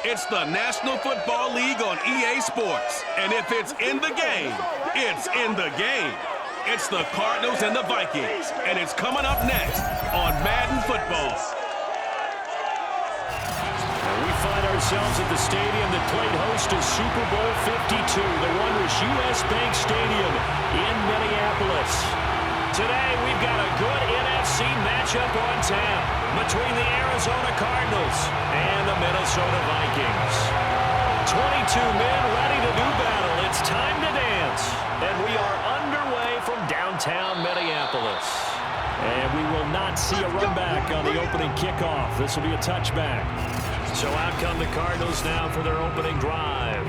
It's the National Football League on EA Sports. And if it's in the game, it's in the game. It's the Cardinals and the Vikings. And it's coming up next on Madden Football. And we find ourselves at the stadium that played host to Super Bowl 52, the wondrous U.S. Bank Stadium in Minneapolis. Today, we've got a good NFC matchup on tap between the Arizona Cardinals and the Minnesota Vikings. 22 men ready to do battle. It's time to dance. And we are underway from downtown Minneapolis. And we will not see a run back on the opening kickoff. This will be a touchback. So out come the Cardinals now for their opening drive.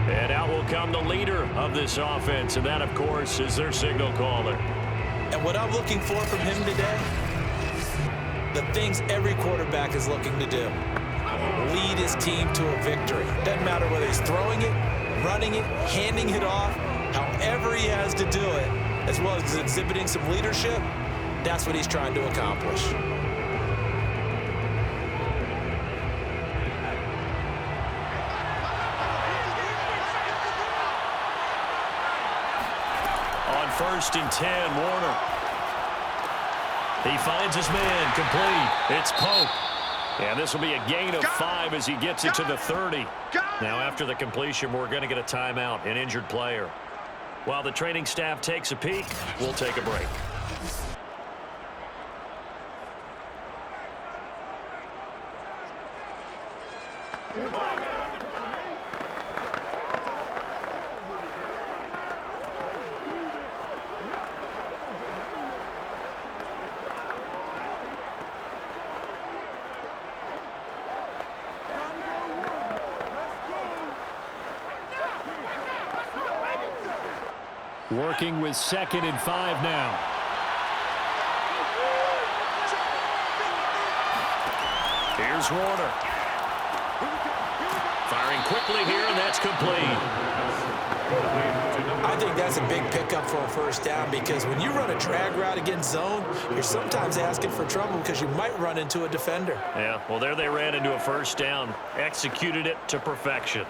And out will come the leader of this offense, and that, of course, is their signal caller. And what I'm looking for from him today, the things every quarterback is looking to do. Lead his team to a victory. Doesn't matter whether he's throwing it, running it, handing it off, however he has to do it, as well as exhibiting some leadership, that's what he's trying to accomplish. First and 10, Warner. He finds his man, complete. It's Pope. And this will be a gain of 5 as he gets it to the 30. Now, after the completion, we're going to get a timeout, an injured player. While the training staff takes a peek, we'll take a break. Working with 2nd and 5 now. Here's Warner. Firing quickly here, and that's complete. I think that's a big pickup for a first down because when you run a drag route against zone, you're sometimes asking for trouble because you might run into a defender. Yeah, well, there they ran into a first down. Executed it to perfection.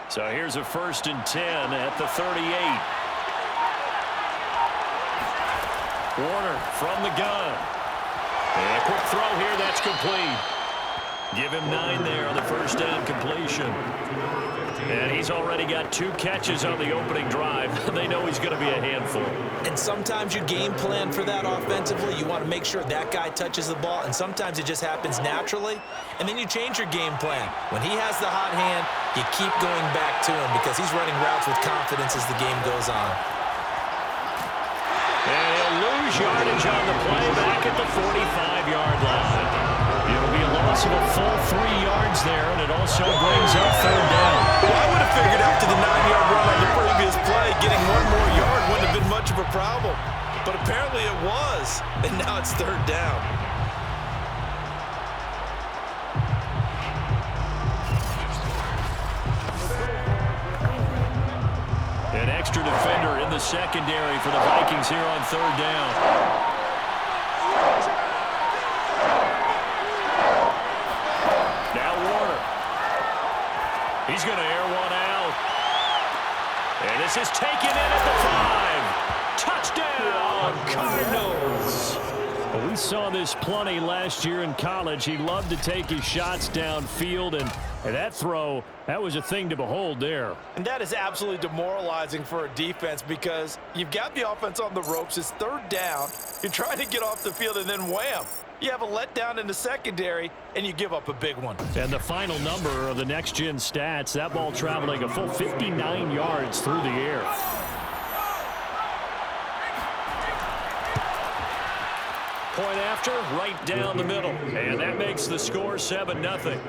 So here's a 1st and 10 at the 38. Warner from the gun. And a quick throw here, that's complete. Give him 9 there on the first down completion. And he's already got 2 catches on the opening drive. They know he's going to be a handful. And sometimes you game plan for that offensively. You want to make sure that guy touches the ball, and sometimes it just happens naturally. And then you change your game plan. When he has the hot hand, you keep going back to him because he's running routes with confidence as the game goes on. And he'll lose yardage on the play back at the 45-yard line. It'll be a loss of a full 3 yards there, and it also brings up 3rd down. Well, I would have figured after the 9-yard run on the previous play, getting 1 more yard wouldn't have been much of a problem. But apparently it was, and now it's 3rd down. An extra defender in the secondary for the Vikings here on 3rd down. Now Warner. He's going to air one out. And this is taken in at the 5. Touchdown, Cardinals. Well, we saw this plenty last year in college. He loved to take his shots downfield, and that throw, that was a thing to behold there. And that is absolutely demoralizing for a defense because you've got the offense on the ropes. It's 3rd down. You're trying to get off the field, and then wham. You have a letdown in the secondary, and you give up a big one. And the final number of the next-gen stats, that ball traveling a full 59 yards through the air. Point after, right down the middle. And that makes the score 7-0.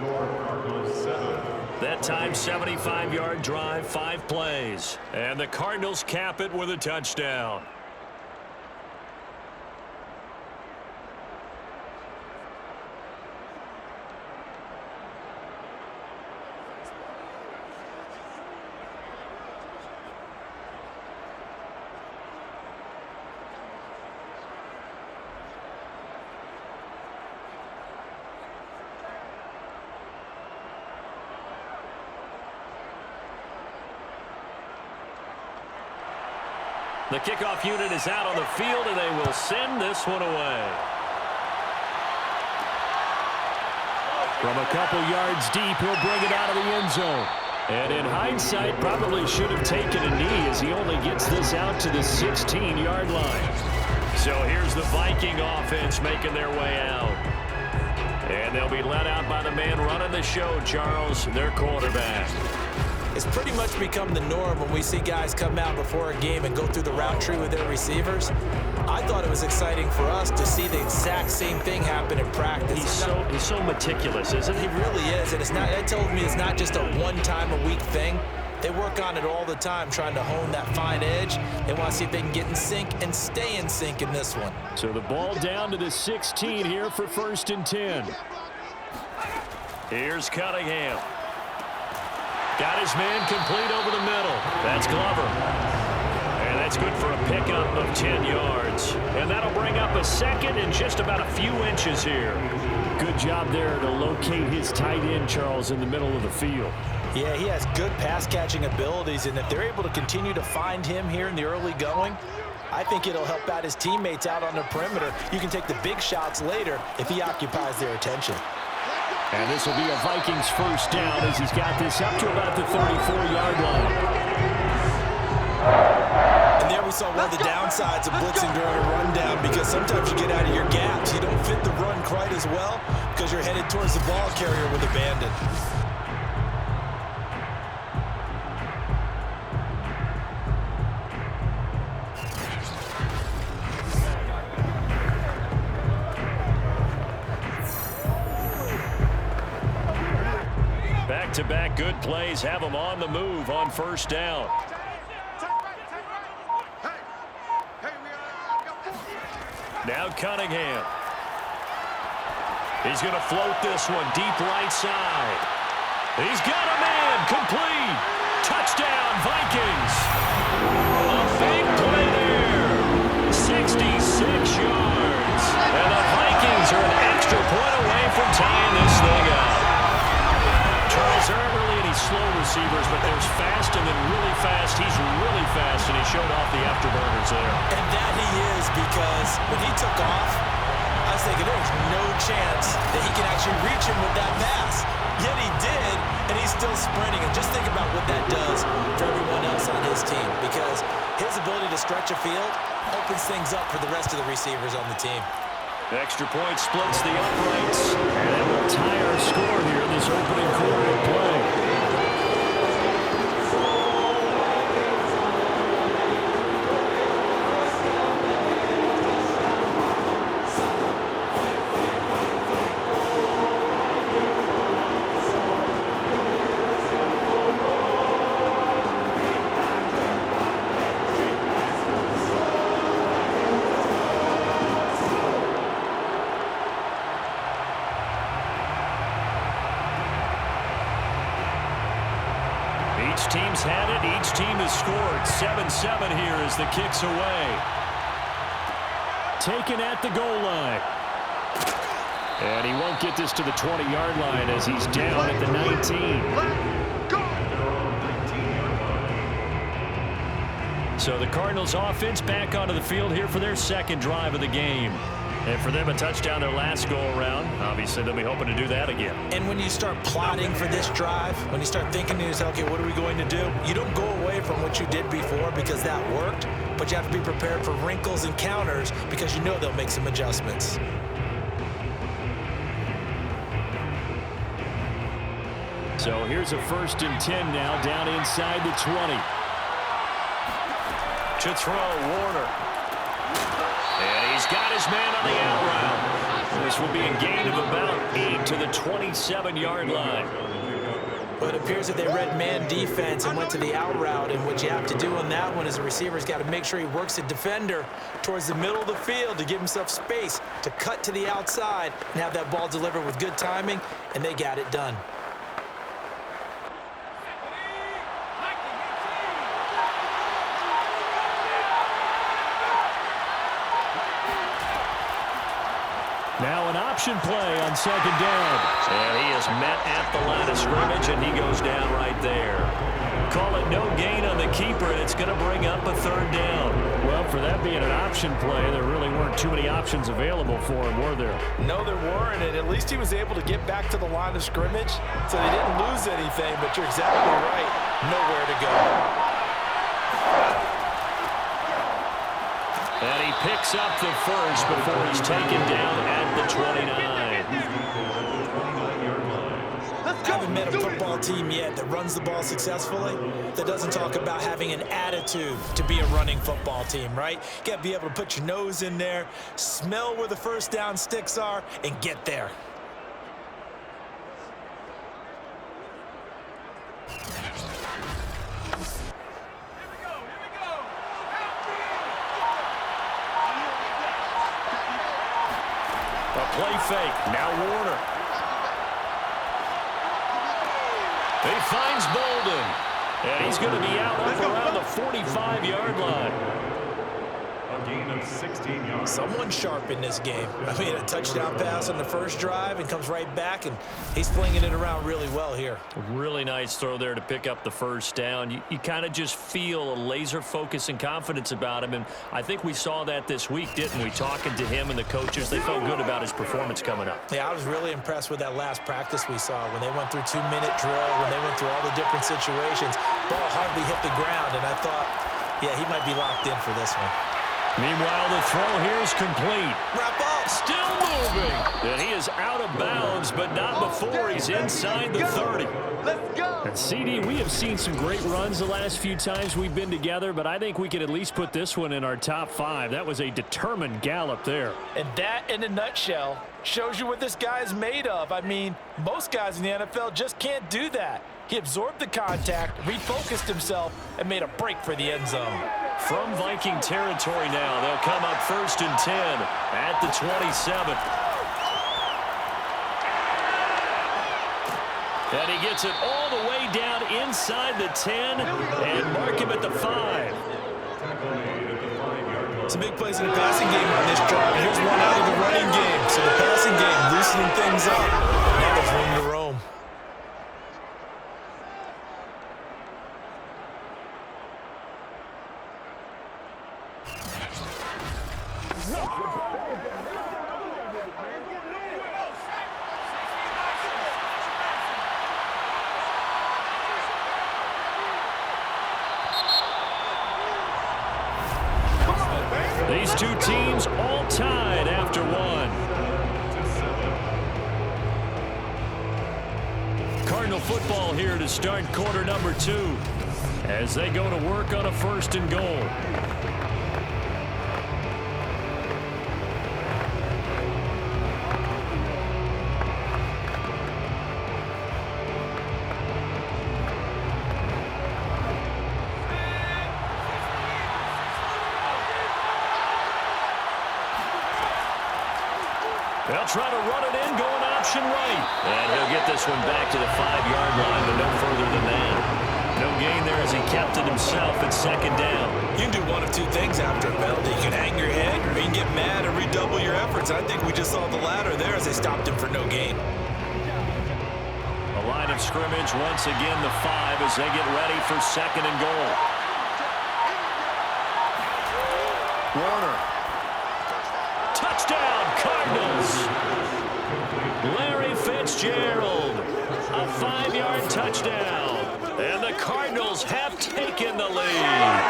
That time, 75-yard drive, 5 plays. And the Cardinals cap it with a touchdown. The kickoff unit is out on the field, and they will send this one away. From a couple yards deep, he'll bring it out of the end zone. And in hindsight, probably should have taken a knee as he only gets this out to the 16-yard line. So here's the Viking offense making their way out. And they'll be let out by the man running the show, Charles, their quarterback. It's pretty much become the norm when we see guys come out before a game and go through the route tree with their receivers. I thought it was exciting for us to see the exact same thing happen in practice. He's so meticulous, isn't he? He really is, and that tells me it's not just a one-time-a-week thing. They work on it all the time, trying to hone that fine edge. They want to see if they can get in sync and stay in sync in this one. So the ball down to the 16 here for 1st and 10. Here's Cunningham. Got his man complete over the middle. That's Glover. And that's good for a pickup of 10 yards. And that'll bring up a second and just about a few inches here. Good job there to locate his tight end, Charles, in the middle of the field. Yeah, he has good pass-catching abilities, and if they're able to continue to find him here in the early going, I think it'll help out his teammates out on the perimeter. You can take the big shots later if he occupies their attention. And this will be a Vikings first down as he's got this up to about the 34-yard line. And there we saw one of the downsides of blitzing during a rundown, because sometimes you get out of your gaps. You don't fit the run quite as well because you're headed towards the ball carrier with abandon. Back-to-back good plays have them on the move on first down. Now Cunningham. He's going to float this one deep right side. He's got a man complete. Touchdown, Vikings. A big play there. 66 yards. And the Vikings are an extra point away from tying this thing up. Charles, there aren't really any slow receivers, but there's fast and then really fast. He's really fast, and he showed off the afterburners there. And that he is, because when he took off, I was thinking there's no chance that he can actually reach him with that pass. Yet he did, and he's still sprinting. And just think about what that does for everyone else on his team, because his ability to stretch a field opens things up for the rest of the receivers on the team. The extra point splits the uprights, and it will tie our score here in this opening quarter of play. Each team's had it. Each team has scored. 7-7 here as the kick's away. Taken at the goal line. And he won't get this to the 20-yard line as he's down at the 19. So the Cardinals offense back onto the field here for their second drive of the game. And for them, a touchdown their last go-around. Obviously, they'll be hoping to do that again. And when you start plotting for this drive, when you start thinking to yourself, okay, what are we going to do? You don't go away from what you did before because that worked, but you have to be prepared for wrinkles and counters because you know they'll make some adjustments. So here's a 1st and 10 now, down inside the 20. To throw, Warner. And he's got his man on the out route. This will be a gain of about 8 to the 27-yard line. But it appears that they read man defense and went to the out route, and what you have to do on that one is the receiver's got to make sure he works the defender towards the middle of the field to give himself space to cut to the outside and have that ball delivered with good timing, and they got it done. Now an option play on second down. And he is met at the line of scrimmage, and he goes down right there. Call it no gain on the keeper, and it's going to bring up a third down. Well, for that being an option play, there really weren't too many options available for him, were there? No, there weren't, and at least he was able to get back to the line of scrimmage, so they didn't lose anything, but you're exactly right. Nowhere to go. And he picks up the first before he's taken down at the 29. I haven't met a football team yet that runs the ball successfully, that doesn't talk about having an attitude to be a running football team, right? You got to be able to put your nose in there, smell where the first down sticks are, and get there. A play fake. Now Warner. He finds Boldin. And he's going to be out up around the 45-yard line. A gain of 16 yards. Someone sharp in this game. I mean, a touchdown pass on the first drive and comes right back, and he's flinging it around really well here. Really nice throw there to pick up the first down. You kind of just feel a laser focus and confidence about him, and I think we saw that this week, didn't we? Talking to him and the coaches, they felt good about his performance coming up. Yeah, I was really impressed with that last practice we saw when they went through 2-minute drill, when they went through all the different situations. Ball hardly hit the ground, and I thought, yeah, he might be locked in for this one. Meanwhile, the throw here is complete. Wrap up. Still moving. And he is out of bounds, but not before he's inside the 30. Let's go. And CD, we have seen some great runs the last few times we've been together, but I think we could at least put this one in our top 5. That was a determined gallop there. And that, in a nutshell, shows you what this guy is made of. I mean, most guys in the NFL just can't do that. He absorbed the contact, refocused himself, and made a break for the end zone. From Viking territory now, they'll come up 1st and 10 at the 27. And he gets it all the way down inside the 10 and mark him at the 5. Some big plays in the passing game on this drive. Here's one out of the running game. So the passing game loosening things up. Now there's room to roam. These two teams all tied after one. Cardinal football here to start quarter number 2 as they go to work on a 1st and goal. They'll try to run it in, going option right. And he'll get this one back to the 5-yard line, but no further than that. No gain there as he kept it himself at 2nd down. You can do one of two things after a penalty. You can hang your head, or you can get mad and redouble your efforts. I think we just saw the latter there as they stopped him for no gain. A line of scrimmage, once again the 5 as they get ready for 2nd and goal. Warner. Touchdown, Cardinals. Larry Fitzgerald. A 5-yard touchdown. And the Cardinals have taken the lead.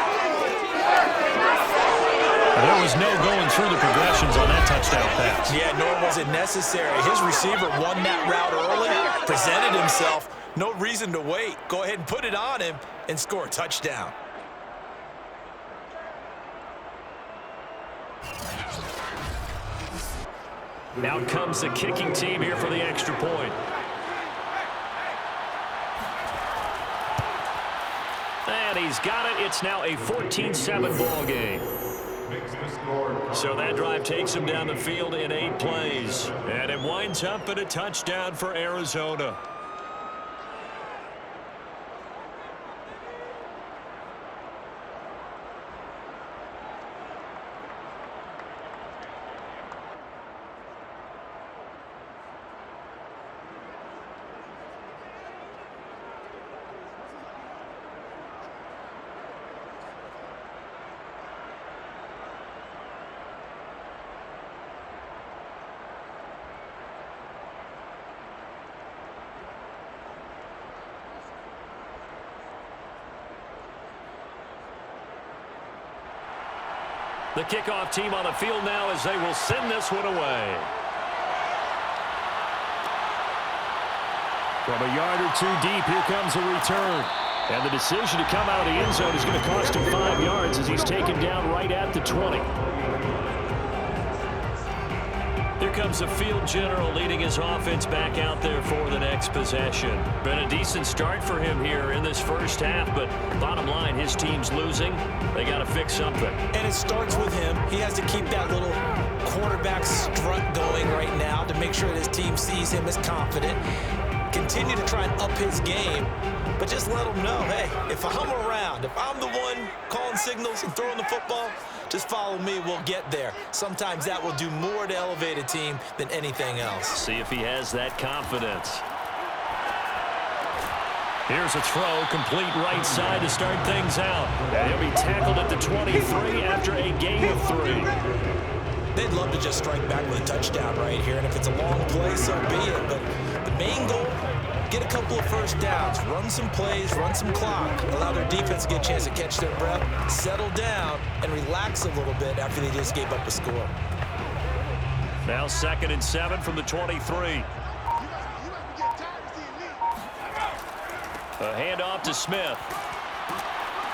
There was no going through the progressions on that touchdown pass. Yeah, nor was it necessary. His receiver won that route early, presented himself. No reason to wait. Go ahead and put it on him and score a touchdown. Out comes the kicking team here for the extra point. And he's got it. It's now a 14-7 ball game. So that drive takes him down the field in 8 plays. And it winds up in a touchdown for Arizona. The kickoff team on the field now as they will send this one away. From a yard or two deep, here comes a return. And the decision to come out of the end zone is going to cost him 5 yards as he's taken down right at the 20. Here comes the field general leading his offense back out there for the next possession. Been a decent start for him here in this first half, but bottom line, his team's losing. They got to fix something. And it starts with him. He has to keep that little quarterback strut going right now to make sure that his team sees him as confident. Continue to try and up his game, but just let him know, hey, if I'm around, if I'm the one calling signals and throwing the football, just follow me, we'll get there. Sometimes that will do more to elevate a team than anything else. See if he has that confidence. Here's a throw, complete right side to start things out. And he'll be tackled at the 23 after a gain of 3. They'd love to just strike back with a touchdown right here, and if it's a long play, so be it. But the main goal, get a couple of first downs, run some plays, run some clock, allow their defense to get a chance to catch their breath, settle down, and relax a little bit after they just gave up a score. Now 2nd and 7 from the 23. A handoff to Smith.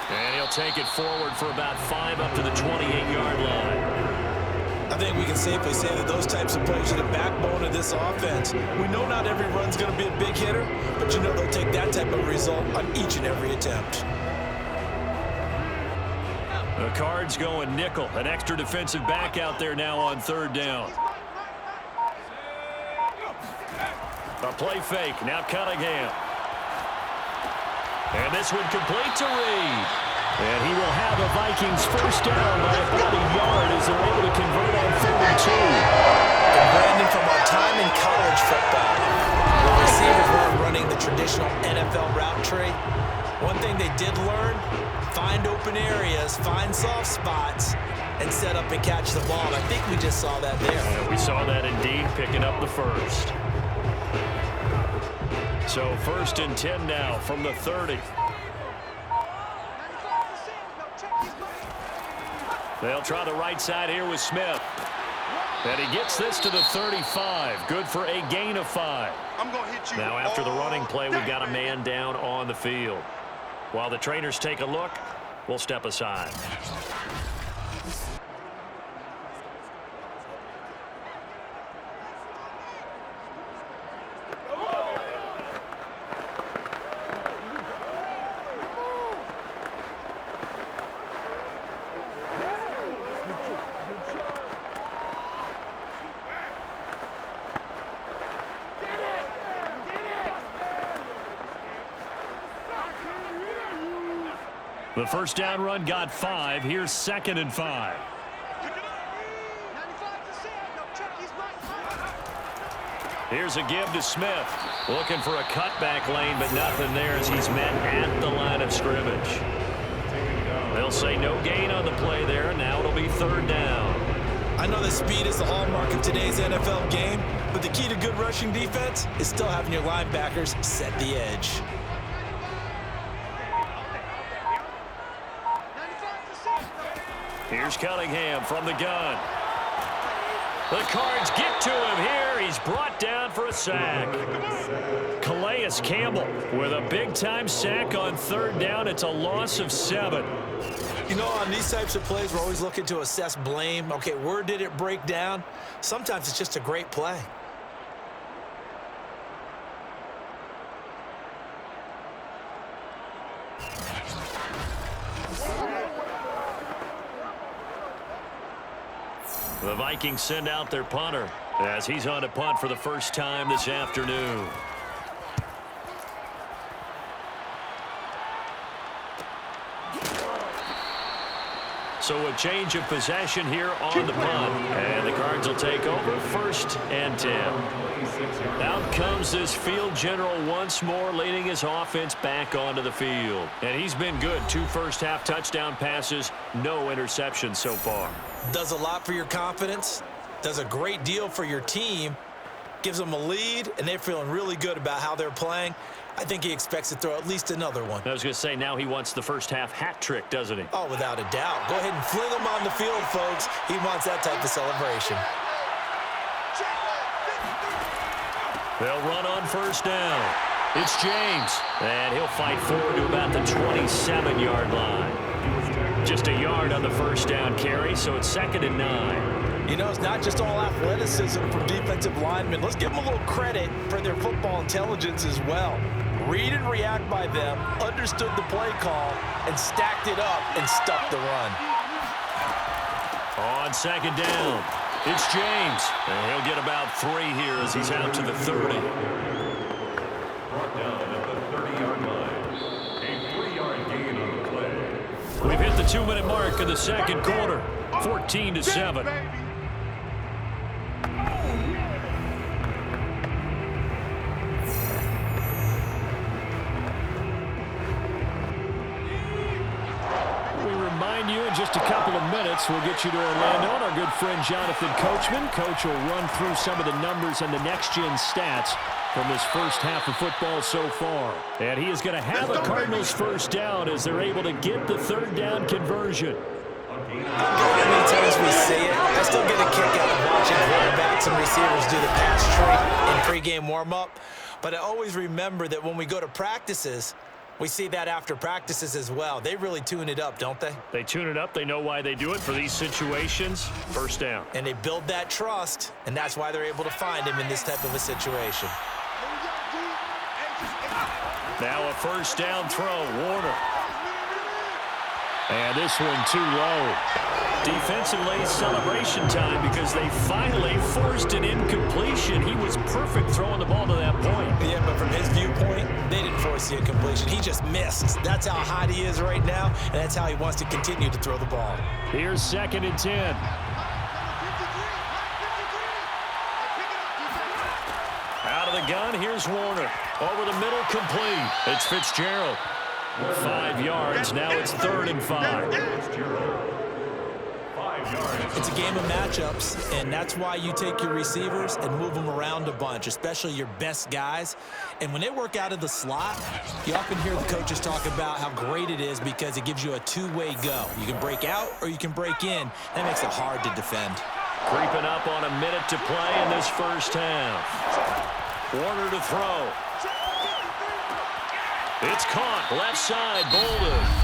And he'll take it forward for about 5 up to the 28-yard line. I think we can safely say that those types of plays are the backbone of this offense. We know not every run's going to be a big hitter, but you know they'll take that type of result on each and every attempt. The Cards going nickel. An extra defensive back out there now on 3rd down. A play fake. Now Cunningham. And this one complete to Reed. And he will have the Vikings first down by about a yard as they're able to convert on 3rd and 2. And Brandon, from our time in college football, where receivers weren't running the traditional NFL route tree, one thing they did learn, find open areas, find soft spots, and set up and catch the ball. And I think we just saw that there. And we saw that indeed, picking up the first. So 1st and 10 now from the 30. They'll try the right side here with Smith. And he gets this to the 35. Good for a gain of 5. Now after the running play, we've got a man down on the field. While the trainers take a look, we'll step aside. The first down run got 5. Here's 2nd and 5. Here's a give to Smith. Looking for a cutback lane, but nothing there as he's met at the line of scrimmage. They'll say no gain on the play there. Now it'll be 3rd down. I know that speed is the hallmark of today's NFL game, but the key to good rushing defense is still having your linebackers set the edge. Here's Cunningham from the gun. The Cards get to him here. He's brought down for a sack. Calais Campbell with a big-time sack on 3rd down. It's a loss of 7. You know, on these types of plays, we're always looking to assess blame. Okay, where did it break down? Sometimes it's just a great play. The Vikings send out their punter as he's on to punt for the first time this afternoon. So a change of possession here on the punt. And the Cards will take over 1st and 10. Out comes this field general once more, leading his offense back onto the field. And he's been good. 2 first-half touchdown passes, no interceptions so far. Does a lot for your confidence, does a great deal for your team, gives them a lead, and they're feeling really good about how they're playing. I think he expects to throw at least another one. I was going to say, now he wants the first half hat trick, doesn't he? Oh, without a doubt. Go ahead and fling him on the field, folks. He wants that type of celebration. They'll run on first down. It's James, and he'll fight forward to about the 27-yard line. Just a yard on the first down carry, so it's 2nd and 9. You know, it's not just all athleticism from defensive linemen. Let's give them a little credit for their football intelligence as well. Read and react by them, understood the play call, and stacked it up and stuffed the run. On 2nd down, it's James, and he'll get about 3 here as he's out to the 30. Brought down at the 30-yard line. A 3-yard gain on the play. We've hit the 2-minute mark of the second quarter, 14-7. You in just a couple of minutes, we'll get you to Orlando and our good friend Jonathan Coachman. Coach will run through some of the numbers and the next-gen stats from this first half of football so far. And he is going to have a Cardinals first down as they're able to get the 3rd down conversion. How many times we see it, I still get a kick out of watching quarterbacks and receivers do the pass tree in pregame warm-up. But I always remember that when we go to practices, we see that after practices as well. They really tune it up, don't they? They tune it up. They know why they do it for these situations. First down. And they build that trust, and that's why they're able to find him in this type of a situation. Now a first down throw, Warner. And this one too low. Defensively, celebration time because they finally forced an incompletion. He was perfect throwing the ball to that point. Yeah, but from his viewpoint, they didn't force the incompletion. He just missed. That's how hot he is right now, and that's how he wants to continue to throw the ball. Here's 2nd and 10. Out of the gun, here's Warner. Over the middle, complete. It's Fitzgerald. 5 yards. Now it's 3rd and 5. It's a game of matchups, and that's why you take your receivers and move them around a bunch, especially your best guys. And when they work out of the slot, you often hear the coaches talk about how great it is because it gives you a two-way go. You can break out or you can break in. That makes it hard to defend. Creeping up on a minute to play in this first half. Warner to throw. It's caught. Left side, Boldin.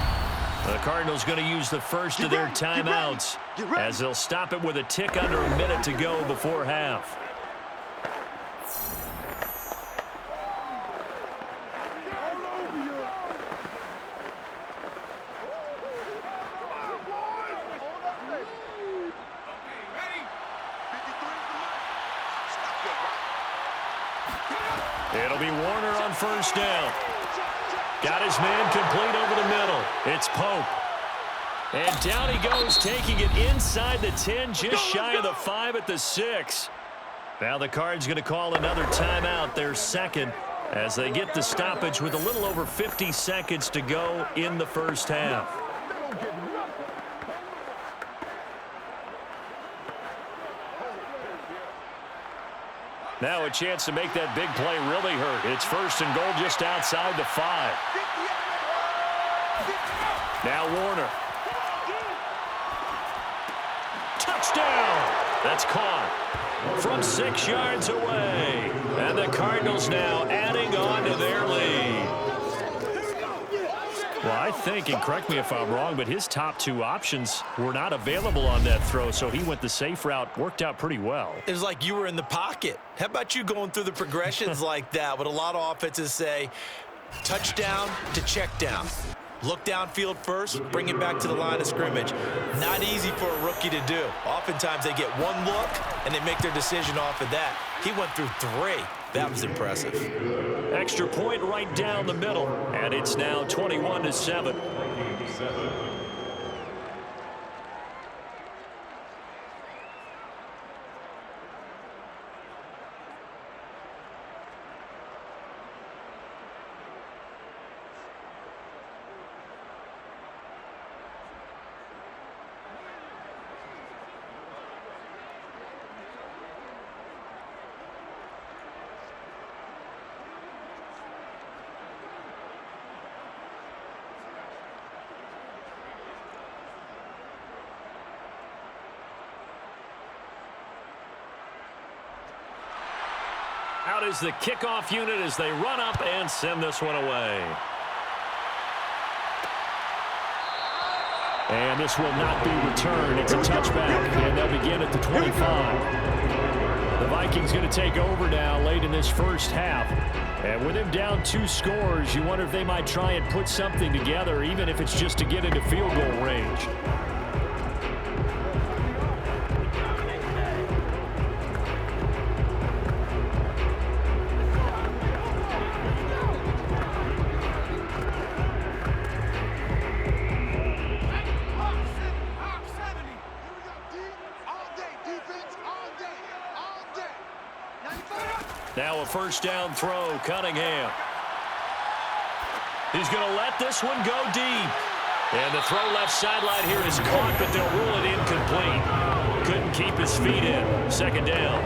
The Cardinals going to use the first of their timeouts as they'll stop it with a tick under a minute to go before half. It'll be Warner on first down. Got his man complete over the middle. It's Pope. And down he goes, taking it inside the 10, just shy of the 5 at the 6. Now the Cards going to call another timeout, their second, as they get the stoppage with a little over 50 seconds to go in the first half. Now a chance to make that big play really hurt. It's 1st and goal just outside the 5. Now Warner. Touchdown! That's caught from 6 yards away. And the Cardinals now adding on to their lead. Well, I think, and correct me if I'm wrong, but his top 2 options were not available on that throw, so he went the safe route. Worked out pretty well. It was like you were in the pocket. How about you going through the progressions like that? What a lot of offenses say, touchdown to check down. Look downfield first, bring it back to the line of scrimmage. Not easy for a rookie to do. Oftentimes they get one look, and they make their decision off of that. He went through 3. That was impressive. Extra point right down the middle, and it's now 21-7. out is the kickoff unit as they run up and send this one away. And this will not be returned. It's a touchback, and they'll begin at the 25. The Vikings going to take over now late in this first half. And with him down 2 scores, you wonder if they might try and put something together, even if it's just to get into field goal range. Now a first down throw, Cunningham. He's going to let this one go deep. And the throw left sideline here is caught, but they'll rule it incomplete. Couldn't keep his feet in. Second down.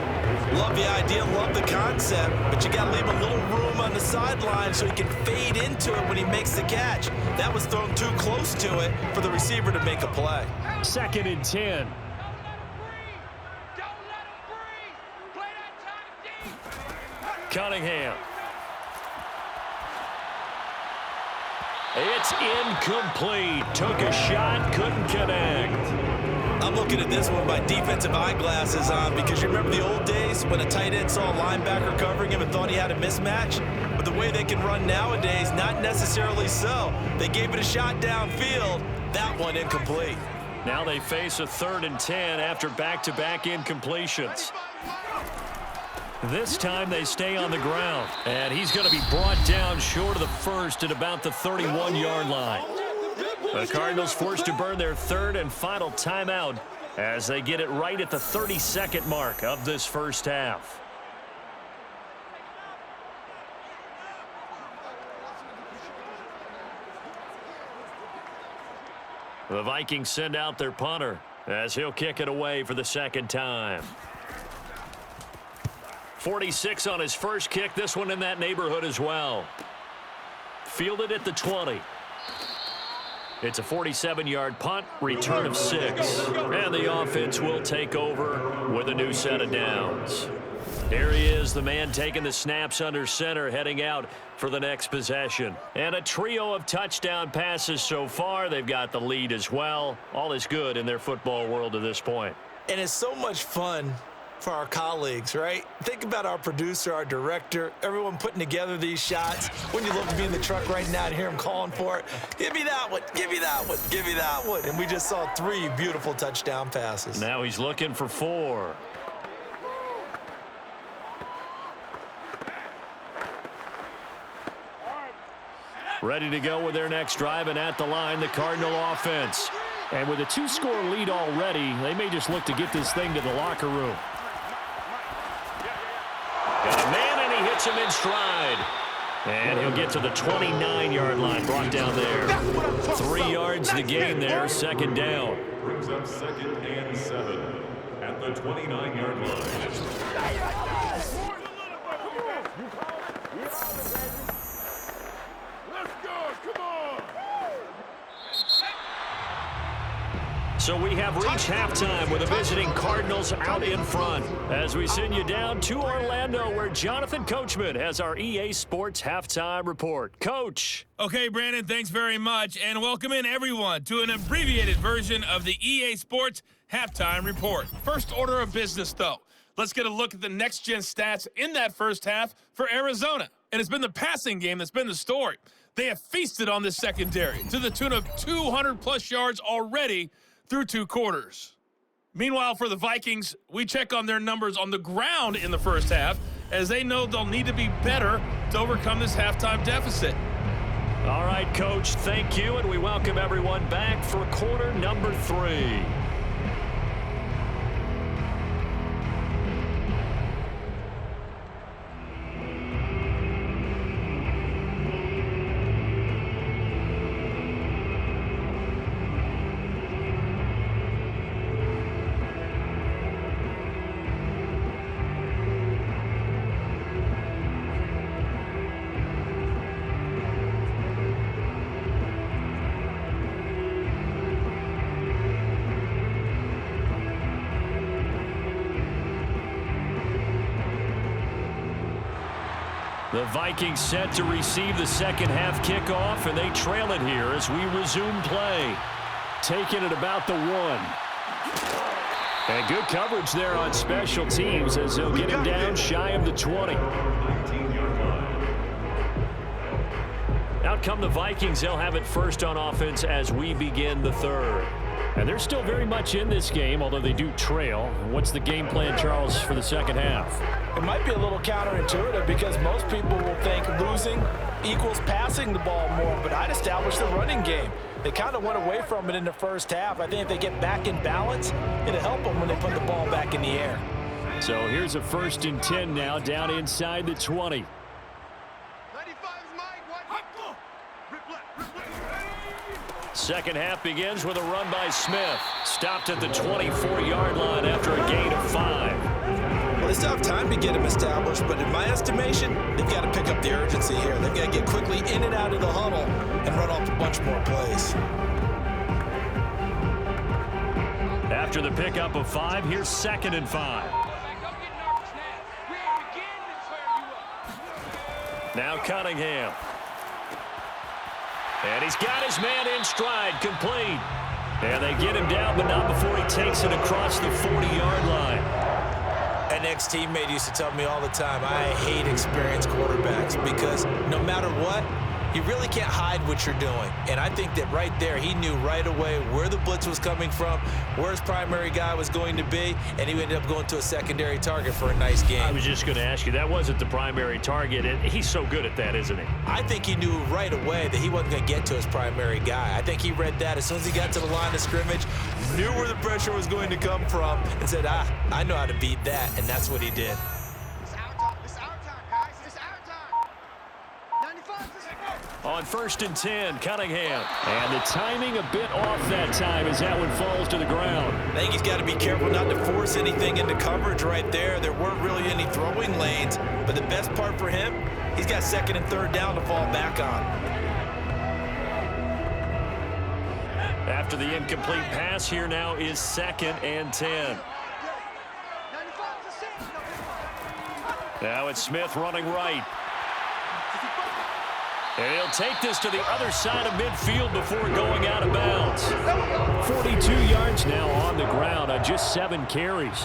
Love the idea, love the concept, but you got to leave a little room on the sideline so he can fade into it when he makes the catch. That was thrown too close to it for the receiver to make a play. 2nd and 10. Cunningham. It's incomplete. Took a shot, couldn't connect. I'm looking at this one by defensive eyeglasses on because you remember the old days when a tight end saw a linebacker covering him and thought he had a mismatch? But the way they can run nowadays, not necessarily so. They gave it a shot downfield. That one incomplete. Now they face a 3rd and 10 after back-to-back incompletions. This time they stay on the ground, and he's going to be brought down short of the first at about the 31-yard line. The Cardinals forced to burn their 3rd and final timeout as they get it right at the 32nd mark of this first half. The Vikings send out their punter as he'll kick it away for the 2nd time. 46 on his first kick. This one in that neighborhood as well. Fielded at the 20. It's a 47-yard punt, return of 6. And the offense will take over with a new set of downs. Here he is, the man taking the snaps under center, heading out for the next possession. And a trio of touchdown passes so far. They've got the lead as well. All is good in their football world at this point. And it's so much fun for our colleagues, right? Think about our producer, our director, everyone putting together these shots. When you love to be in the truck right now and hear him calling for it, give me that one, give me that one, give me that one. And we just saw 3 beautiful touchdown passes. Now he's looking for 4. Ready to go with their next drive, and at the line, the Cardinal offense. And with a 2-score lead already, they may just look to get this thing to the locker room. Got a man, and he hits him in stride. And he'll get to the 29-yard line, brought down there. 3 yards to gain there, 2nd down. Brings up 2nd and 7 at the 29-yard line. So we have reached halftime with the visiting Cardinals out in front as we send you down to Orlando where Jonathan Coachman has our EA Sports Halftime Report. Coach. Okay, Brandon, thanks very much, and welcome in everyone to an abbreviated version of the EA Sports Halftime Report. First order of business, though. Let's get a look at the next-gen stats in that first half for Arizona. And it's been the passing game that's been the story. They have feasted on this secondary to the tune of 200-plus yards already through 2 quarters. Meanwhile, for the Vikings, we check on their numbers on the ground in the first half as they know they'll need to be better to overcome this halftime deficit. All right, Coach, thank you, and we welcome everyone back for quarter number 3. The Vikings set to receive the second half kickoff, and they trail it here as we resume play. Taking it about the 1. And good coverage there on special teams as they'll get him down shy of the 20. Out come the Vikings. They'll have it first on offense as we begin the third. And they're still very much in this game, although they do trail. What's the game plan, Charles, for the second half? It might be a little counterintuitive because most people will think losing equals passing the ball more, but I'd establish the running game. They kind of went away from it in the first half. I think if they get back in balance, it'll help them when they put the ball back in the air. So here's a 1st and 10 now, down inside the 20. Second half begins with a run by Smith. Stopped at the 24-yard line after a gain of 5. Well, they still have time to get him established, but in my estimation, they've got to pick up the urgency here. They've got to get quickly in and out of the huddle and run off a bunch more plays. After the pickup of 5, here's 2nd and 5. Now Cunningham. And he's got his man in stride, complete. And they get him down, but not before he takes it across the 40-yard line. An ex-teammate used to tell me all the time, I hate experienced quarterbacks because no matter what, you really can't hide what you're doing. And I think that right there, he knew right away where the blitz was coming from, where his primary guy was going to be, and he ended up going to a secondary target for a nice game. I was just going to ask you, that wasn't the primary target, and he's so good at that, isn't he? I think he knew right away that he wasn't going to get to his primary guy. I think he read that as soon as he got to the line of scrimmage, knew where the pressure was going to come from, and said, I know how to beat that, and that's what he did. On 1st and 10, Cunningham. And the timing a bit off that time as that one falls to the ground. I think he's got to be careful not to force anything into coverage right there. There weren't really any throwing lanes, but the best part for him, he's got 2nd and 3rd down to fall back on. After the incomplete pass, here now is 2nd and 10. Now it's Smith running right. And he'll take this to the other side of midfield before going out of bounds. 42 yards now on the ground on just 7 carries.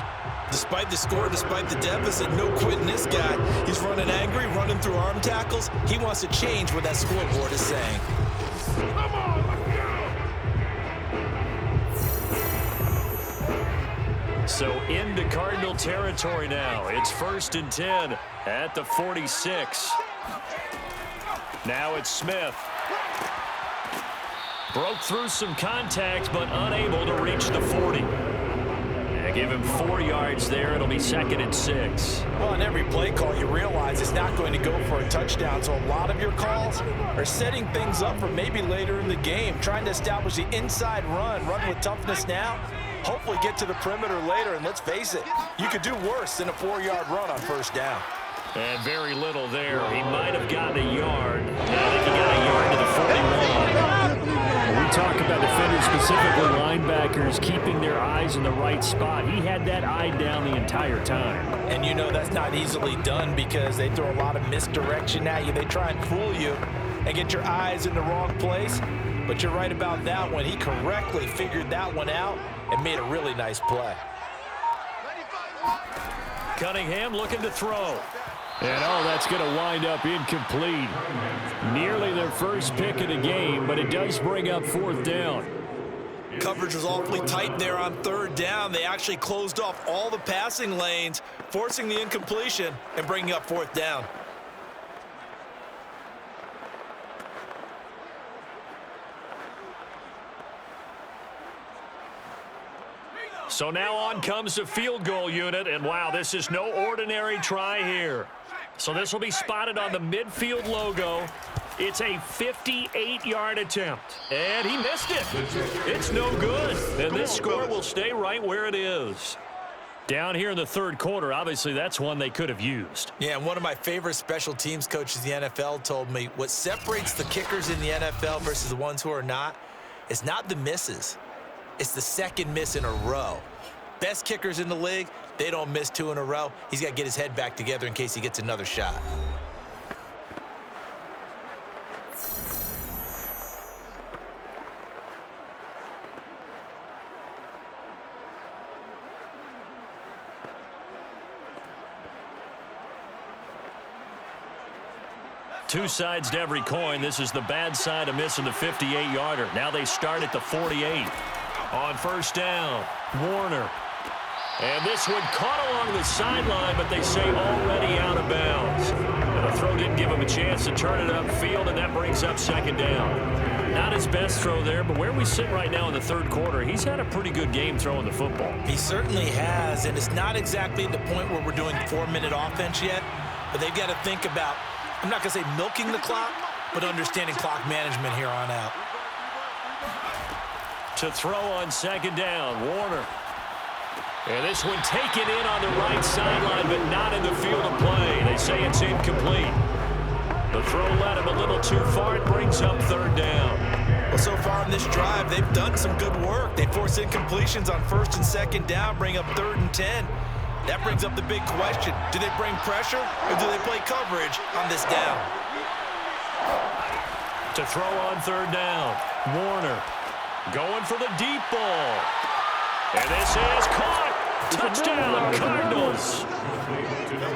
Despite the score, despite the deficit, no quitting this guy. He's running angry, running through arm tackles. He wants to change what that scoreboard is saying. Come on, let's go! So into Cardinal territory now. It's 1st and 10 at the 46. Now it's Smith. Broke through some contact, but unable to reach the 40. They give him 4 yards there. It'll be 2nd and 6. Well, on every play call, you realize it's not going to go for a touchdown, so a lot of your calls are setting things up for maybe later in the game, trying to establish the inside run with toughness now, hopefully get to the perimeter later, and let's face it, you could do worse than a 4-yard run on 1st down. And very little there. He might have gotten a yard. I think he got a yard to the 41. When we talk about defenders, specifically linebackers, keeping their eyes in the right spot, he had that eye down the entire time. And you know that's not easily done because they throw a lot of misdirection at you. They try and fool you and get your eyes in the wrong place. But you're right about that one. He correctly figured that one out and made a really nice play. Cunningham looking to throw. And that's going to wind up incomplete. Nearly their first pick of the game, but it does bring up 4th down. Coverage was awfully tight there on 3rd down. They actually closed off all the passing lanes, forcing the incompletion and bringing up 4th down. So now on comes the field goal unit, and wow, this is no ordinary try here. So this will be spotted on the midfield logo. It's a 58-yard attempt, and he missed it. It's no good, and this score will stay right where it is. Down here in the 3rd quarter, obviously that's one they could have used. Yeah, and one of my favorite special teams coaches in the NFL told me what separates the kickers in the NFL versus the ones who are not is not the misses. It's the 2nd miss in a row. Best kickers in the league, they don't miss 2 in a row. He's got to get his head back together in case he gets another shot. Two sides to every coin. This is the bad side of missing the 58-yarder. Now they start at the 48. On first down, Warner. And this one caught along the sideline, but they say already out of bounds. And the throw didn't give him a chance to turn it upfield, and that brings up second down. Not his best throw there, but where we sit right now in the third quarter, he's had a pretty good game throwing the football. He certainly has, and it's not exactly at the point where we're doing 4-minute offense yet, but they've got to think about, I'm not going to say milking the clock, but understanding clock management here on out. To throw on second down, Warner. And this one taken in on the right sideline, but not in the field of play. They say it's incomplete. The throw led him a little too far. It brings up third down. Well, so far in this drive, they've done some good work. They force incompletions on first and second down, bring up 3rd and 10. That brings up the big question. Do they bring pressure, or do they play coverage on this down? To throw on third down, Warner going for the deep ball. And this is caught. Touchdown, Cardinals.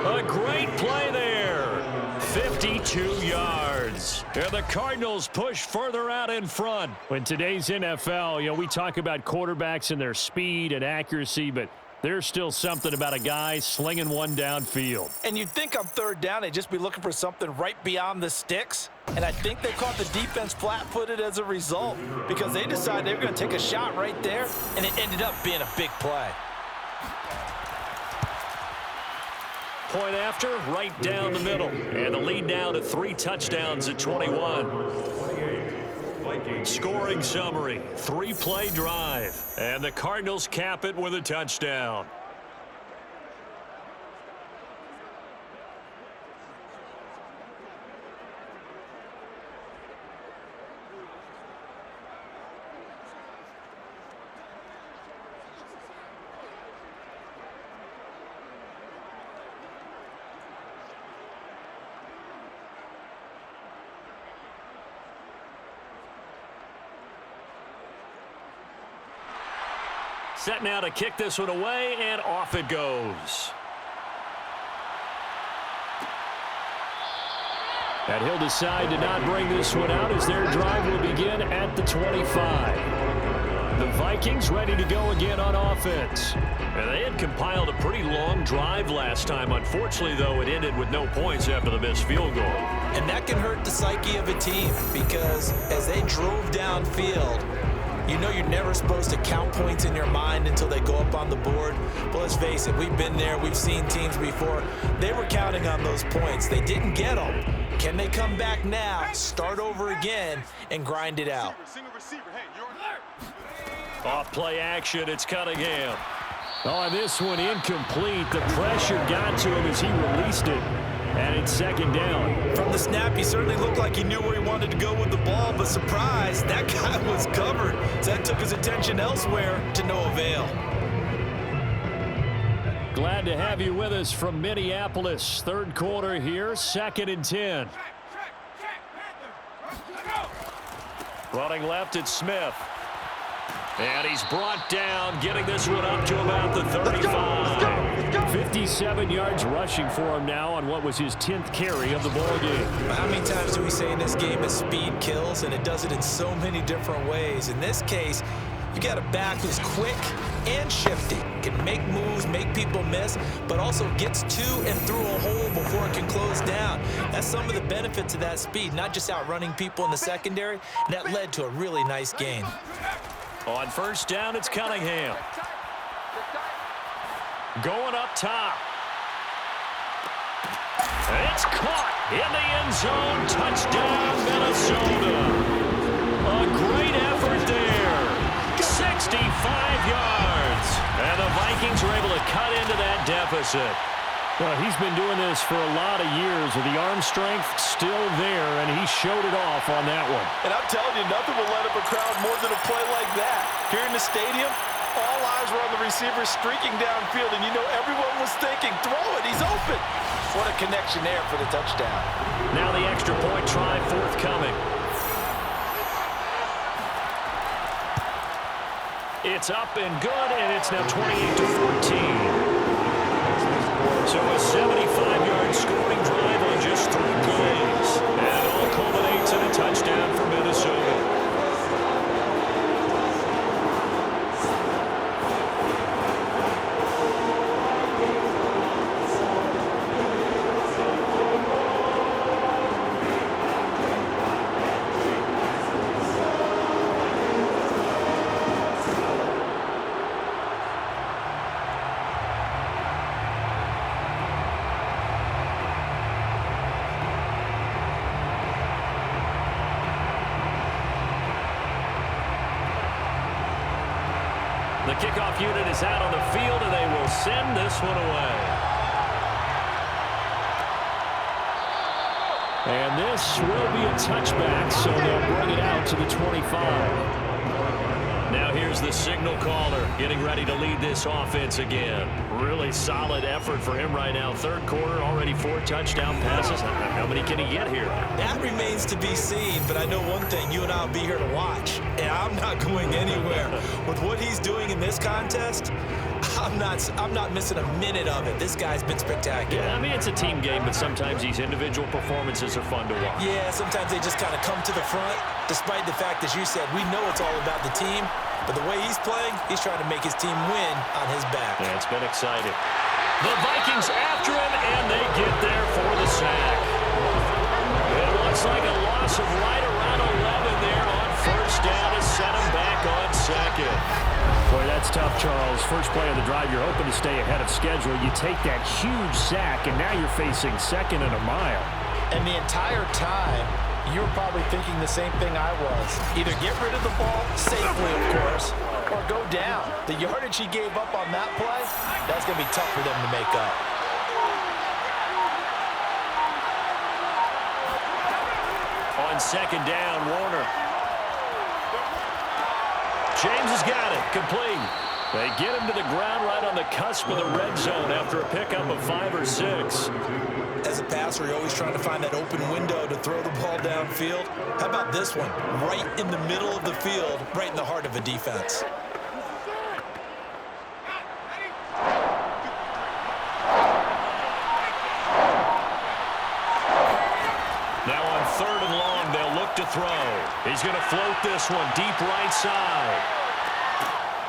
A great play there. 52 yards. And the Cardinals push further out in front. In today's NFL, we talk about quarterbacks and their speed and accuracy, but there's still something about a guy slinging one downfield. And you'd think on third down, they'd just be looking for something right beyond the sticks. And I think they caught the defense flat-footed as a result because they decided they were going to take a shot right there, and it ended up being a big play. Point after, right down the middle. And the lead down to 3 touchdowns at 21. Scoring summary, 3-play drive. And the Cardinals cap it with a touchdown. Set now to kick this one away, and off it goes. And he'll decide to not bring this one out as their drive will begin at the 25. The Vikings ready to go again on offense. And they had compiled a pretty long drive last time. Unfortunately, though, it ended with no points after the missed field goal. And that can hurt the psyche of a team because as they drove downfield, you know you're never supposed to count points in your mind until they go up on the board. But let's face it, we've been there. We've seen teams before. They were counting on those points. They didn't get them. Can they come back now, start over again, and grind it out? Off play action, it's Cunningham. Oh, this one incomplete. The pressure got to him as he released it. And it's second down. From the snap, he certainly looked like he knew where he wanted to go with the ball, but surprise, that guy was covered. So that took his attention elsewhere to no avail. Glad to have you with us from Minneapolis. Third quarter here, 2nd and 10. Running left, it's Smith. And he's brought down, getting this one up to about the 35. 57 yards rushing for him now on what was his 10th carry of the ball game. How many times do we say in this game that speed kills, and it does it in so many different ways? In this case, you got a back who's quick and shifty, can make moves, make people miss, but also gets to and through a hole before it can close down. That's some of the benefits of that speed, not just outrunning people in the secondary. And that led to a really nice gain. On first down, it's Cunningham. Going up top. It's caught in the end zone. Touchdown, Minnesota. A great effort there. 65 yards. And the Vikings were able to cut into that deficit. Well, he's been doing this for a lot of years with the arm strength still there, and he showed it off on that one. And I'm telling you, nothing will light up a crowd more than a play like that. Here in the stadium, all eyes were on the receiver streaking downfield, and you know everyone was thinking, throw it, he's open. What a connection there for the touchdown. Now the extra point try forthcoming. It's up and good, and it's now 28-14. So a 75-yard scoring drive on just 3 plays. The kickoff unit is out on the field, and they will send this one away. And this will be a touchback, so they'll bring it out to the 25. Now here's the signal caller getting ready to lead this offense again. Really solid effort for him right now. Third quarter, already 4 touchdown passes. How many can he get here? That remains to be seen, but I know one thing. You and I will be here to watch, and I'm not going anywhere. With what he's doing in this contest, I'm not missing a minute of it. This guy's been spectacular. Yeah, I mean, it's a team game, but sometimes these individual performances are fun to watch. Yeah, sometimes they just kind of come to the front, despite the fact, as you said, we know it's all about the team. But the way he's playing, he's trying to make his team win on his back. Yeah, it's been exciting. The Vikings after him, and they get there for the sack. It looks like a loss of right around 11 there on first down to set him back on second. Boy, that's tough, Charles. First play of the drive, you're hoping to stay ahead of schedule. You take that huge sack, and now you're facing second and a mile. And the entire time, you were probably thinking the same thing I was. Either get rid of the ball, safely of course, or go down. The yardage he gave up on that play, that's going to be tough for them to make up. On second down, Warner. James has got it, complete. They get him to the ground right on the cusp of the red zone after a pickup of 5 or 6. As a passer, you're always trying to find that open window to throw the ball downfield. How about this one? Right in the middle of the field, right in the heart of a defense. Now on third and long, they'll look to throw. He's going to float this one deep right side.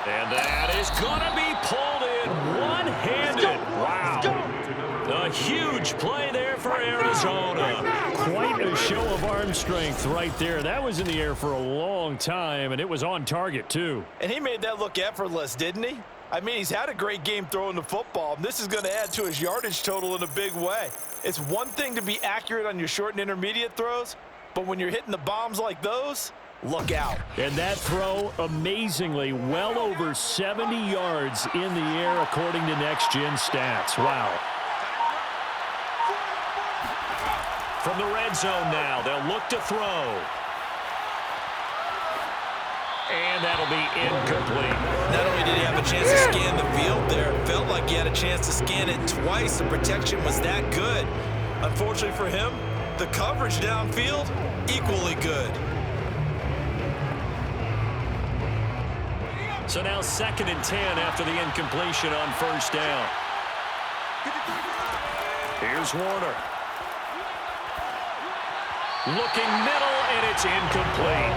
And that is going to be pulled in one-handed. Wow. A huge play there for Arizona. Quite a show of arm strength right there. That was in the air for a long time, and it was on target, too. And he made that look effortless, didn't he? I mean, he's had a great game throwing the football, and this is going to add to his yardage total in a big way. It's one thing to be accurate on your short and intermediate throws, but when you're hitting the bombs like those, look out. And that throw, amazingly, well over 70 yards in the air, according to Next Gen Stats. Wow. From the red zone now, they'll look to throw. And that'll be incomplete. Not only did he have a chance to scan the field there, it felt like he had a chance to scan it twice. The protection was that good. Unfortunately for him, the coverage downfield, equally good. So now 2nd and 10 after the incompletion on first down. Here's Warner. Looking middle, and it's incomplete.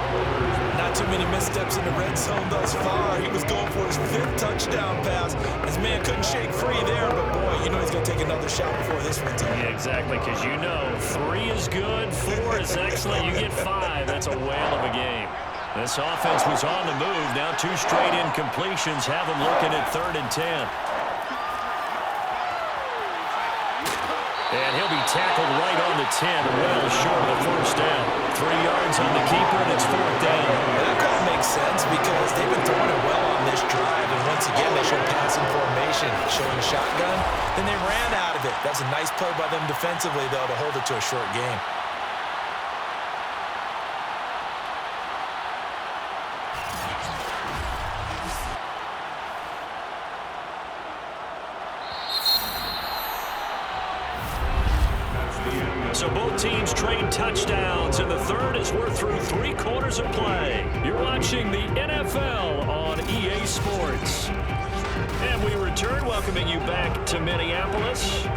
Not too many missteps in the red zone thus far. He was going for his 5th touchdown pass. His man couldn't shake free there, but boy, you know he's going to take another shot before this one's over. Yeah, exactly, because you know 3 is good, 4 is excellent. You get 5, that's a whale of a game. This offense was on the move. Now 2 straight incompletions have them looking at 3rd and 10. And he'll be tackled right on the 10, well short of the first down. 3 yards on the keeper, and it's 4th down. That kind of makes sense because they've been throwing it well on this drive, and once again, they showed passing formation, showing a shotgun. Then they ran out of it. That's a nice play by them defensively, though, to hold it to a short game. So both teams trade touchdowns, and the third as we're through 3 quarters of play. You're watching the NFL on EA Sports. And we return, welcoming you back to Minneapolis.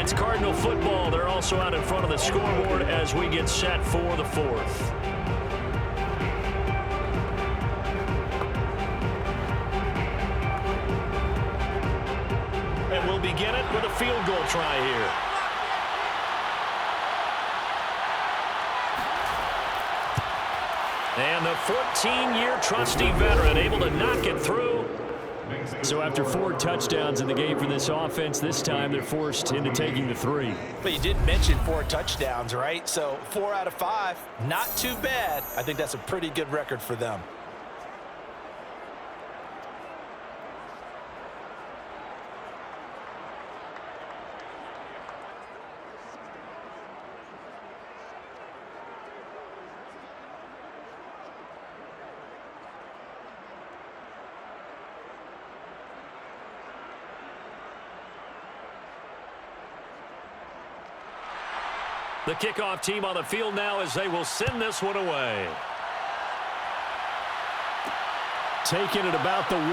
It's Cardinal football. They're also out in front of the scoreboard as we get set for the 4th. And we'll begin it with a field goal try here. And the 14-year trusty veteran able to knock it through. So after 4 touchdowns in the game for this offense, this time they're forced into taking the 3. But you did mention 4 touchdowns, right? So 4 out of 5, not too bad. I think that's a pretty good record for them. The kickoff team on the field now as they will send this one away. Taking it about the 1.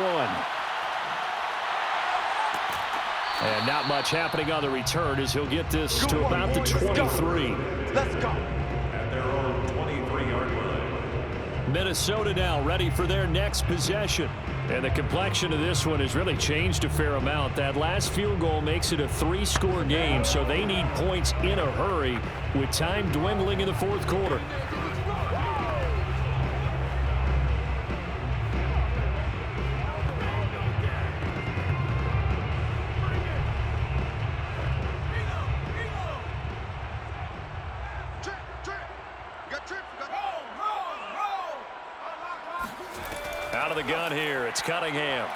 And not much happening on the return as he'll get this to about the 23. Let's go. At their own 23-yard line. Minnesota now ready for their next possession. And the complexion of this one has really changed a fair amount. That last field goal makes it a 3-score game, so they need points in a hurry with time dwindling in the fourth quarter. Out of the gun here, it's Cunningham.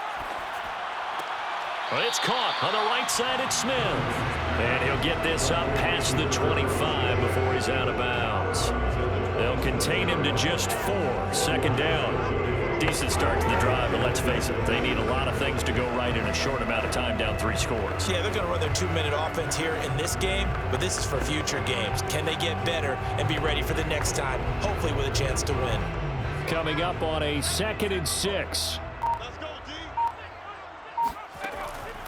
Well, it's caught on the right side. It's Smith. And he'll get this up past the 25 before he's out of bounds. They'll contain him to just 4. Second down. Decent start to the drive, but let's face it, they need a lot of things to go right in a short amount of time, down 3 scores. Yeah, they're going to run their 2-minute offense here in this game, but this is for future games. Can they get better and be ready for the next time, hopefully with a chance to win? Coming up on a 2nd and 6. Let's go, D.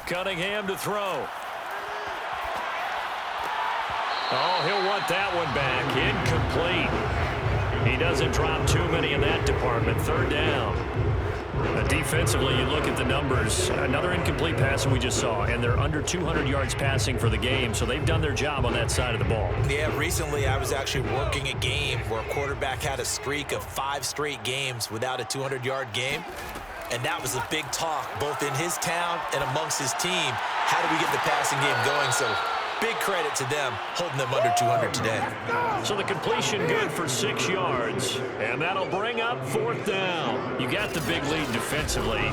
Cunningham to throw. Oh, he'll want that one back. Incomplete. He doesn't drop too many in that department. 3rd down. Defensively, you look at the numbers. Another incomplete pass we just saw, and they're under 200 yards passing for the game, so they've done their job on that side of the ball. Yeah, recently I was actually working a game where a quarterback had a streak of 5 straight games without a 200-yard game, and that was a big talk both in his town and amongst his team. How do we get the passing game going? So big credit to them holding them under 200 today. So the completion good for 6 yards, and that'll bring up 4th down. You got the big lead defensively.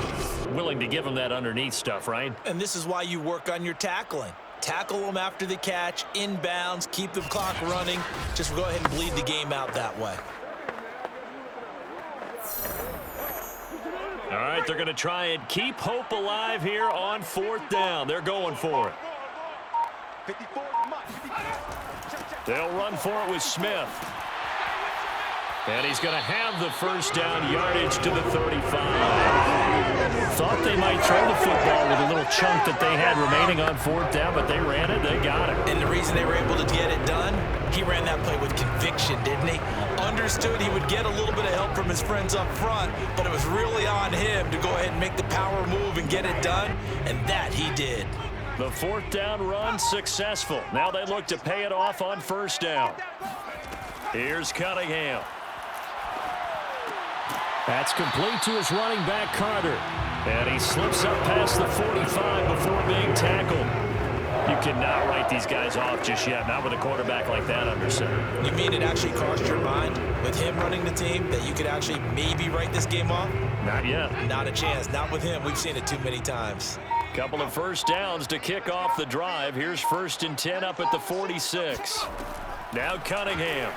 Willing to give them that underneath stuff, right? And this is why you work on your tackling. Tackle them after the catch, inbounds, keep the clock running. Just go ahead and bleed the game out that way. All right, they're going to try and keep hope alive here on 4th down. They're going for it. They'll run for it with Smith. And he's going to have the 1st down, yardage to the 35. Thought they might throw the football with a little chunk that they had remaining on 4th down, but they ran it, they got it. And the reason they were able to get it done, he ran that play with conviction, didn't he? Understood he would get a little bit of help from his friends up front, but it was really on him to go ahead and make the power move and get it done, and that he did. The 4th down run successful. Now they look to pay it off on 1st down. Here's Cunningham. That's complete to his running back, Carter. And he slips up past the 45 before being tackled. You cannot write these guys off just yet, not with a quarterback like that under center. You mean it actually crossed your mind with him running the team that you could actually maybe write this game off? Not yet. Not a chance. Not with him. We've seen it too many times. Couple of 1st downs to kick off the drive. Here's 1st and 10 up at the 46. Now Cunningham.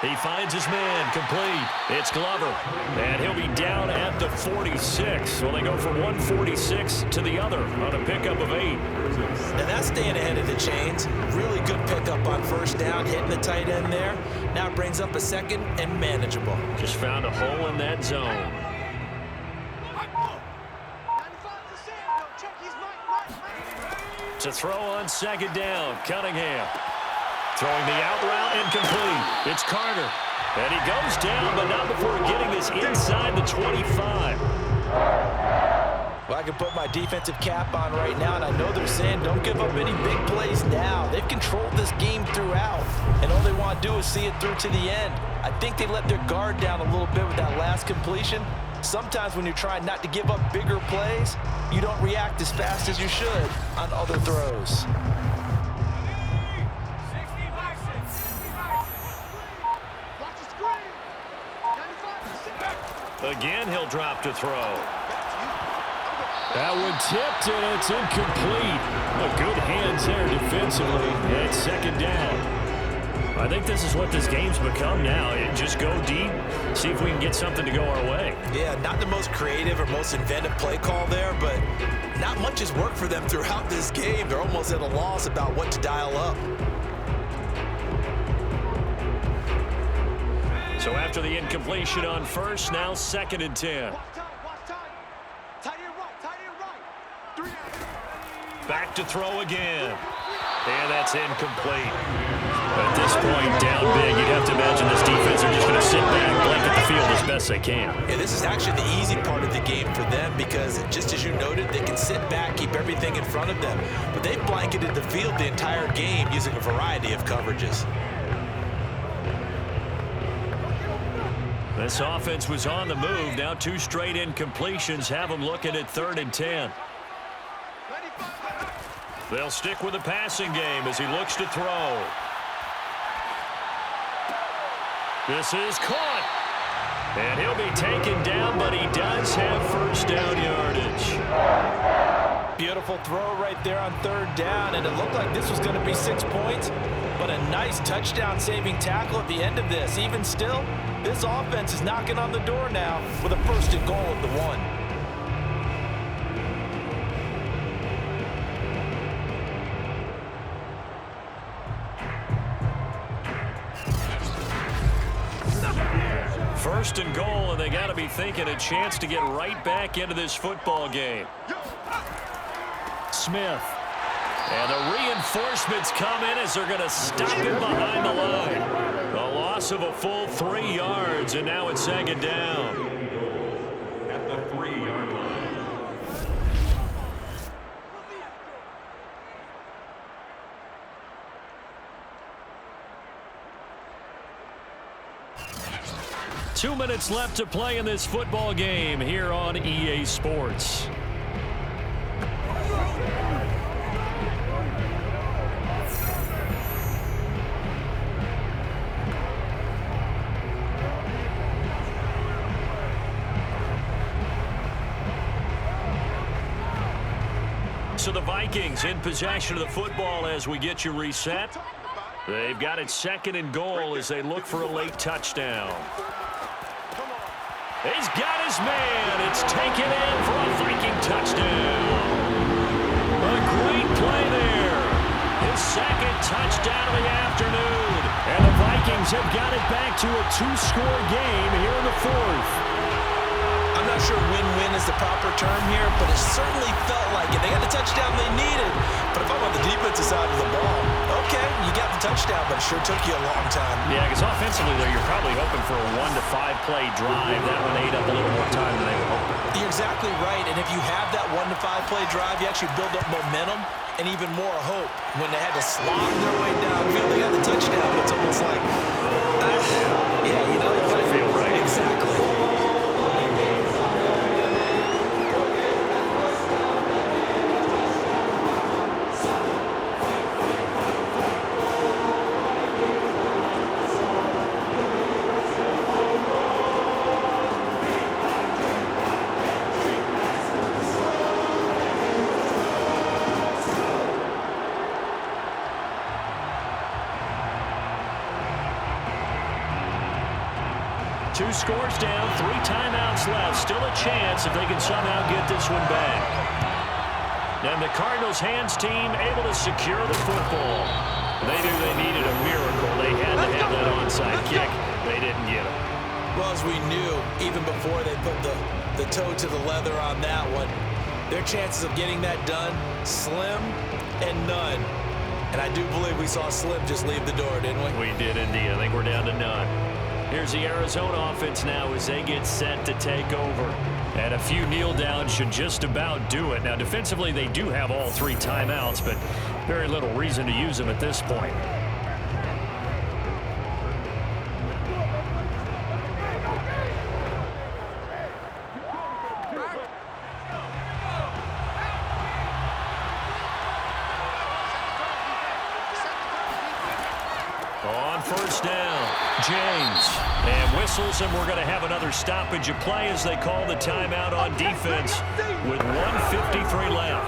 He finds his man, complete. It's Glover, and he'll be down at the 46. Well, they go from 146 to the other on a pickup of 8. And that's staying ahead of the chains. Really good pickup on 1st down, hitting the tight end there. Now it brings up a 2nd and manageable. Just found a hole in that zone. To throw on 2nd down, Cunningham. Throwing the out route, incomplete. It's Carter. And he goes down, but not before getting this inside the 25. Well, I can put my defensive cap on right now, and I know they're saying don't give up any big plays now. They've controlled this game throughout, and all they want to do is see it through to the end. I think they let their guard down a little bit with that last completion. Sometimes when you're trying not to give up bigger plays, you don't react as fast as you should on other throws. Again, he'll drop to throw. That one tipped, and it's incomplete. But good hands there defensively. And it's 2nd down. I think this is what this game's become now. Just go deep, see if we can get something to go our way. Yeah, not the most creative or most inventive play call there, but not much has worked for them throughout this game. They're almost at a loss about what to dial up. So after the incompletion on first, now 2nd and 10. Back to throw again. And that's incomplete. At this point, down big, you'd have to imagine this defense are just going to sit back, blanket the field as best they can. Yeah, this is actually the easy part of the game for them because, just as you noted, they can sit back, keep everything in front of them. But they've blanketed the field the entire game using a variety of coverages. This offense was on the move. Now 2 straight incompletions have them looking at 3rd and 10. They'll stick with the passing game as he looks to throw. This is caught. And he'll be taken down, but he does have first down yardage. Beautiful throw right there on 3rd down, and it looked like this was going to be 6 points, but a nice touchdown-saving tackle at the end of this. Even still, this offense is knocking on the door now with a 1st and goal at the 1. First and goal, and they got to be thinking a chance to get right back into this football game. Smith. And the reinforcements come in as they're going to stop him behind the line. A loss of a full 3 yards, and now it's 2nd down. At the 3-yard line. Two minutes left to play in this football game here on EA Sports. So the Vikings in possession of the football as we get you reset. They've got it 2nd and goal as they look for a late touchdown. He's got his man. It's taken in for a Viking touchdown. A great play there. His 2nd touchdown of the afternoon. And the Vikings have got it back to a 2-score game here in the 4th. I'm not sure win-win is the proper term here, but it certainly felt like it. They got the touchdown they needed, but if I'm on the defensive side of the ball, okay, you got the touchdown, but it sure took you a long time. Yeah, because offensively, though, you're probably hoping for a 1 to 5 play drive. That one ate up a little more time than they were hoping. You're exactly right, and if you have that 1 to 5 play drive, you actually build up momentum and even more hope. When they had to slog their way downfield, they got the touchdown, but it's almost like, yeah, you know, you gotta feel right. Exactly. Two scores down, 3 timeouts left. Still a chance if they can somehow get this one back. And the Cardinals hands team able to secure the football. They knew they needed a miracle. They had to have that onside kick. They didn't get it. Well, as we knew, even before they put the toe to the leather on that one, their chances of getting that done, slim and none. And I do believe we saw Slim just leave the door, didn't we? We did indeed. I think we're down to none. Here's the Arizona offense now as they get set to take over. And a few kneel downs should just about do it. Now, defensively, they do have all 3 timeouts, but very little reason to use them at this point. On first down, James. And whistles, and we're going to have another stoppage of play as they call the timeout on defense with 1:53 left.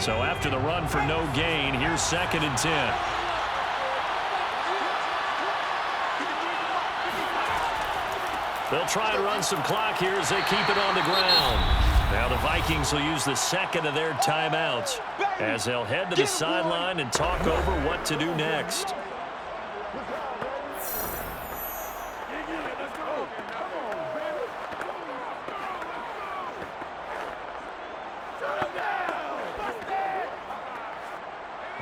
So after the run for no gain, here's 2nd and 10. They'll try and run some clock here as they keep it on the ground. Now the Vikings will use the second of their timeouts as they'll head to the sideline and talk over what to do next.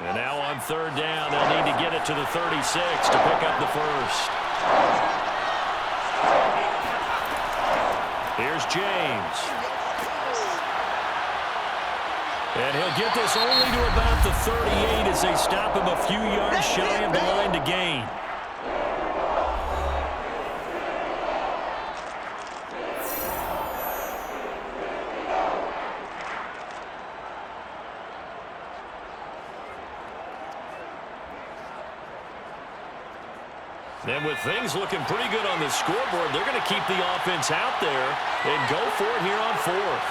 And now on third down, they'll need to get it to the 36 to pick up the first. Here's James. And he'll get this only to about the 38 as they stop him a few yards shy of the line to gain. And with things looking pretty good on the scoreboard, they're going to keep the offense out there and go for it here on fourth.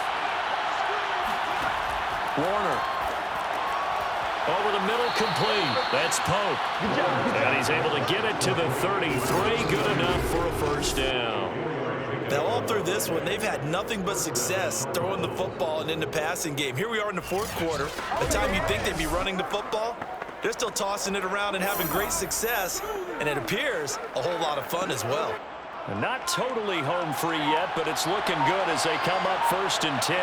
Warner. Over the middle, complete. That's Pope. And he's able to get it to the 33. Good enough for a first down. Now, all through this one, they've had nothing but success throwing the football and in the passing game. Here we are in the fourth quarter. The time you'd think they'd be running the football, they're still tossing it around and having great success, and it appears a whole lot of fun as well. And not totally home free yet, but it's looking good as they come up 1st and 10.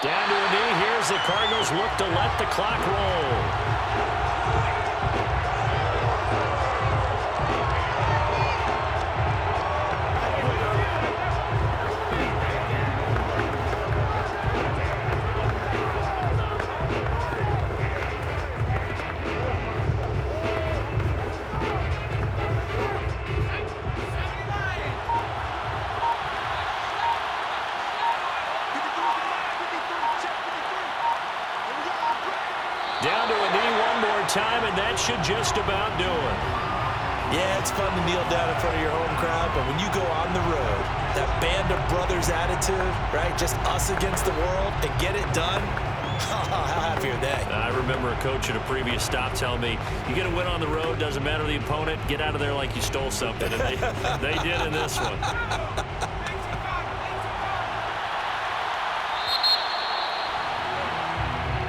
Down to a knee. Here's the Cardinals look to let the clock roll. Down to a knee one more time, and that should just about do it. Yeah, it's fun to kneel down in front of your home crowd, but when you go on the road, that band of brothers attitude, right, just us against the world, and get it done, how happy are they? I remember a coach at a previous stop telling me, you get a win on the road, doesn't matter the opponent, get out of there like you stole something, and they did in this one.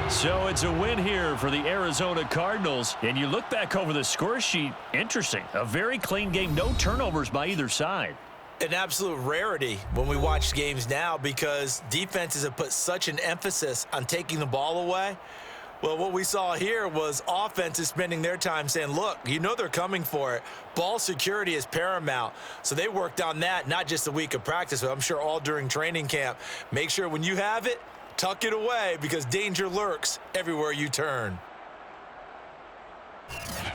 So it's a win here for the Arizona Cardinals. And you look back over the score sheet, interesting. A very clean game, no turnovers by either side. An absolute rarity when we watch games now because defenses have put such an emphasis on taking the ball away. Well, what we saw here was offenses spending their time saying, look, you know they're coming for it. Ball security is paramount. So they worked on that, not just a week of practice, but I'm sure all during training camp. Make sure when you have it, tuck it away because danger lurks everywhere you turn.